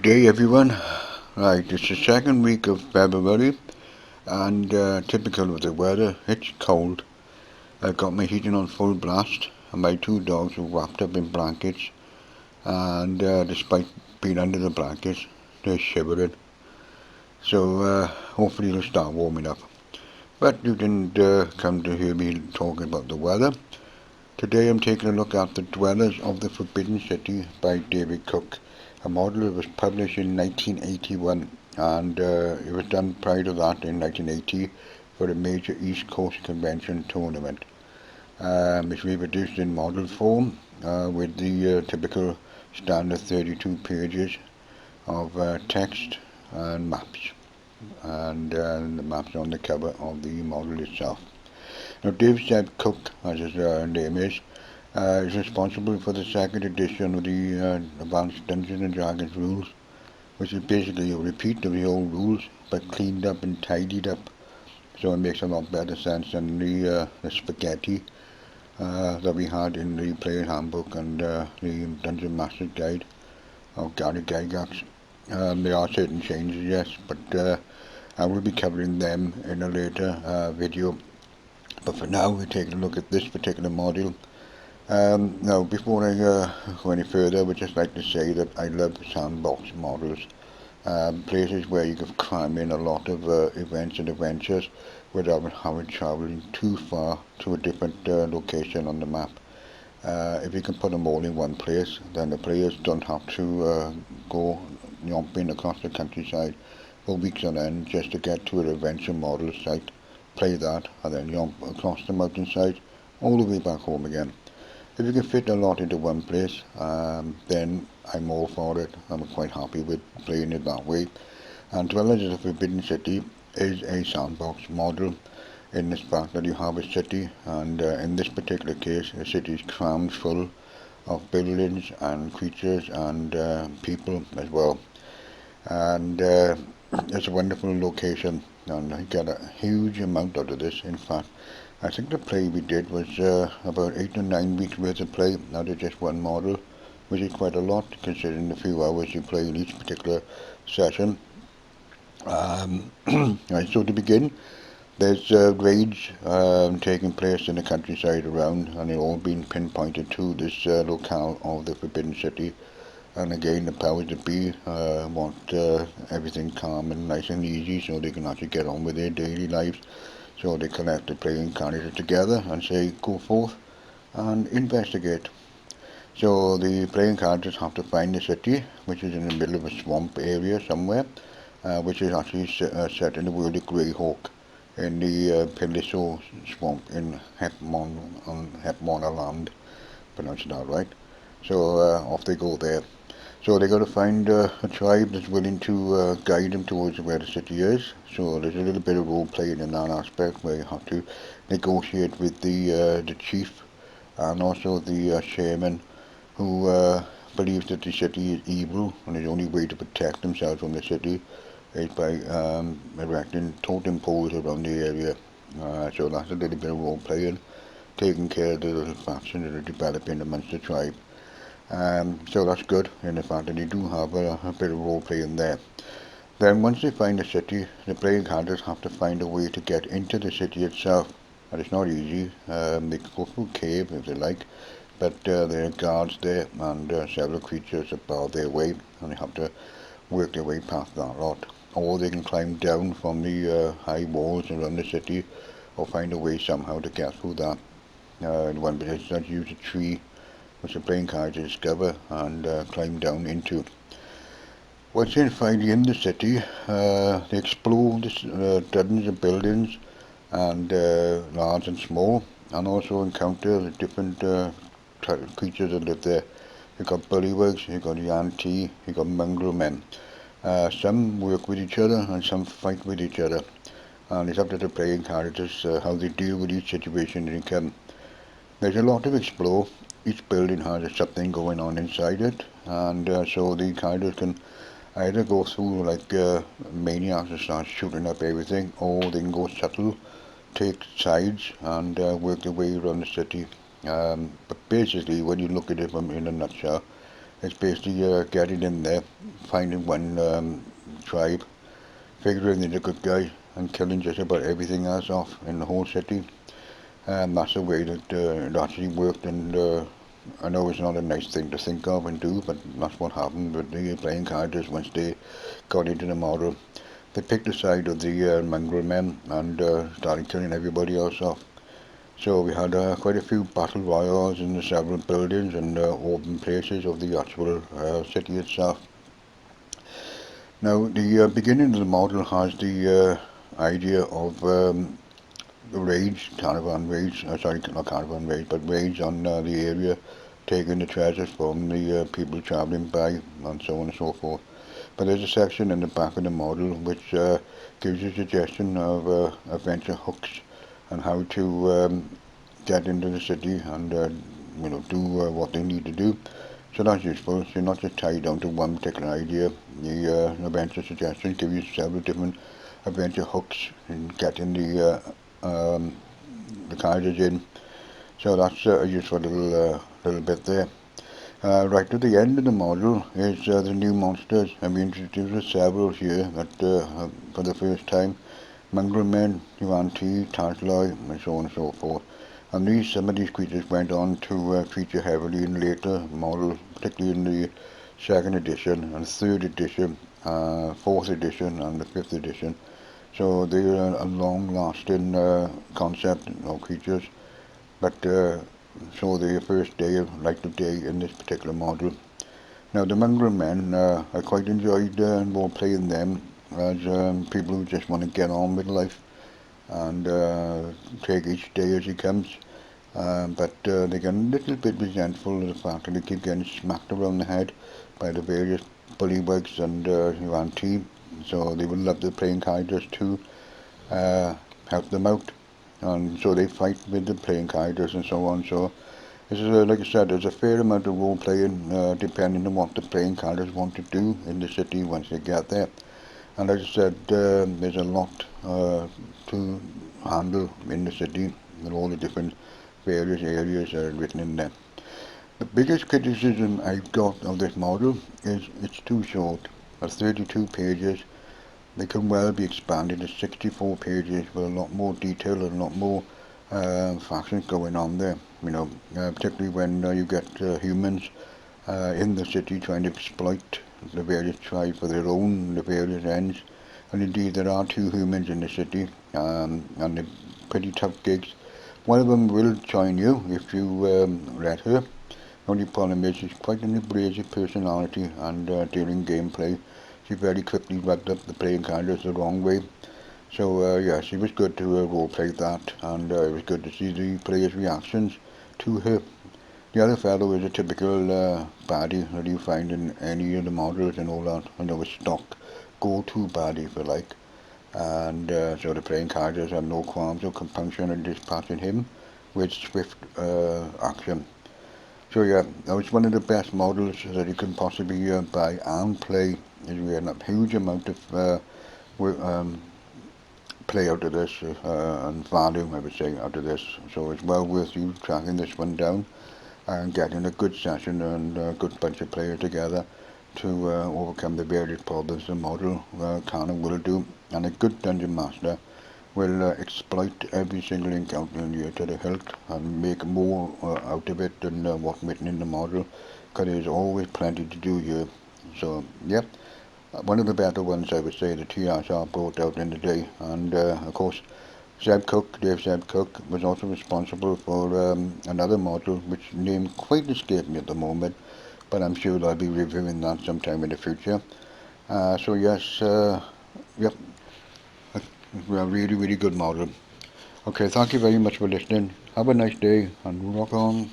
day, everyone. Right, it's the second week of February, and typical of the weather, it's cold. I got my heating on full blast, and my two dogs are wrapped up in blankets, and despite being under the blankets, they're shivering. So hopefully they'll start warming up. But you didn't come to hear me talking about the weather. Today I'm taking a look at The Dwellers of the Forbidden City by David Cook, a model that was published in 1981, and it was done prior to that in 1980 for a major East Coast convention tournament. It's reproduced in model form with the typical standard 32 pages of text and maps, and the maps on the cover of the model itself. Now, David Cook, as his name is responsible for the second edition of the Advanced Dungeons and Dragons rules, which is basically a repeat of the old rules but cleaned up and tidied up, so it makes a lot better sense than the spaghetti that we had in the Player's Handbook and the Dungeon Master's Guide of Gary Gygax. There are certain changes, yes, but I will be covering them in a later video. But for now, we're taking a look at this particular module. Now, before I go any further, I would just like to say that I love sandbox models. Places where you can cram in a lot of events and adventures without having travelling too far to a different location on the map. If you can put them all in one place, then the players don't have to go yomping across the countryside for weeks on end just to get to an adventure model site, play that, and then jump across the mountainside all the way back home again. If you can fit a lot into one place, then I'm all for it. I'm quite happy with playing it that way. And Dwellers of the Forbidden City is a sandbox model in this fact that you have a city, and in this particular case, the city is crammed full of buildings and creatures and people as well. And it's a wonderful location, and I get a huge amount out of this. In fact, I think the play we did was about 8 or 9 weeks worth of play out of just one model, which is quite a lot considering the few hours you play in each particular session. Right, so to begin, there's raids taking place in the countryside around, and they're all being pinpointed to this locale of the Forbidden City. And again, the powers that be want everything calm and nice and easy so they can actually get on with their daily lives. So they collect the playing characters together and say, go forth and investigate. So the playing characters have to find the city, which is in the middle of a swamp area somewhere, which is actually set in the world of Greyhawk in the Peliso swamp in Hepmona land, pronounced that right. So off they go there. So they got to find a tribe that's willing to guide them towards where the city is. So there's a little bit of role playing in that aspect where you have to negotiate with the chief and also the shaman who believes that the city is evil, and the only way to protect themselves from the city is by erecting totem poles around the area. So that's a little bit of role playing, taking care of the little factions that are developing amongst the tribe. So that's good in the fact that you do have a bit of role play in there. Then once they find the city, the playing characters have to find a way to get into the city itself. And it's not easy. They can go through a cave if they like, but there are guards there and several creatures that bar their way, and they have to work their way past that lot. Or they can climb down from the high walls around the city, or find a way somehow to get through that. In one position, use a tree which the playing character discover and climb down into. Once they find in the city, they explore dozens of buildings and large and small, and also encounter the different creatures that live there. You've got bullywugs, you've got Yanti, you've got mongrel men. Some work with each other and some fight with each other, and it's up to the playing characters how they deal with each situation they come. There's a lot to explore. Each building has something going on inside it, and so the characters can either go through like maniacs and start shooting up everything, or they can go subtle, take sides, and work their way around the city. But basically, when you look at it in a nutshell, It's basically getting in there, finding one tribe, figuring they're a good guy, and killing just about everything else off in the whole city. And that's the way that it actually worked. And I know it's not a nice thing to think of and do, but that's what happened with the playing characters once they got into the model. They picked the side of the mongrel men and started killing everybody else off. So we had quite a few battle royals in the several buildings and open places of the actual city itself. Now, the beginning of the model has the idea of raids, caravan raids, sorry, not caravan raids, but raids on the area, taking the treasures from the people travelling by, and so on and so forth. But there's a section in the back of the model which gives a suggestion of adventure hooks and how to get into the city and do what they need to do. So that's useful. So you're not just tied down to one particular idea. The adventure suggestions give you several different adventure hooks in getting the characters in. So that's a useful little bit there. Right at the end of the module is the new monsters, and we introduced several here that for the first time. Mongrel Men, Yuan-Ti, Tarzloi, and so on and so forth. And some of these creatures went on to feature heavily in later models, particularly in the second edition and third edition, fourth edition and the fifth edition. So they're a long-lasting concept of creatures, but so the first day, light of day in this particular model. Now the Mongrel Men, I quite enjoyed role-playing them as people who just want to get on with life and take each day as it comes. But they get a little bit resentful of the fact that they keep getting smacked around the head by the various bullywigs and Yuan-Ti. So they would love the playing characters to uh, help them out. And so they fight with the playing characters and so on. So this is, like I said, there's a fair amount of role playing depending on what the playing characters want to do in the city once they get there. And as I said, there's a lot to handle in the city and all the different various areas that are written in there. The biggest criticism I've got of this model is it's too short. At 32 pages, they can well be expanded to 64 pages with a lot more detail and a lot more factions going on there. Particularly when you get humans in the city trying to exploit the various tribes for their own the various ends. And indeed, there are two humans in the city, and they're pretty tough gigs. One of them will join you if you let her. The only problem is she's quite an abrasive personality, and during gameplay, she very quickly rubbed up the playing characters the wrong way. So yes, it was good to roleplay that, and it was good to see the players' reactions to her. The other fellow is a typical baddie that you find in any of the models and all that. A stock go-to baddie, if you like. And so the playing characters have no qualms or compunction in dispatching him with swift action. So yeah, that was one of the best models that you can possibly buy and play. We had a huge amount of play out of this and value, I would say, out of this. So it's well worth you tracking this one down and getting a good session and a good bunch of players together to overcome the various problems the model can and will do. And a good dungeon master will exploit every single encounter in here to the hilt and make more out of it than what's written in the model, because there's always plenty to do here. So, yeah, one of the better ones I would say the TSR brought out in the day. And of course, Dave Zeb Cook, was also responsible for another model which name quite escaped me at the moment, but I'm sure I'll be reviewing that sometime in the future. So yes, yep, a really, really good model. Okay, thank you very much for listening. Have a nice day and rock on.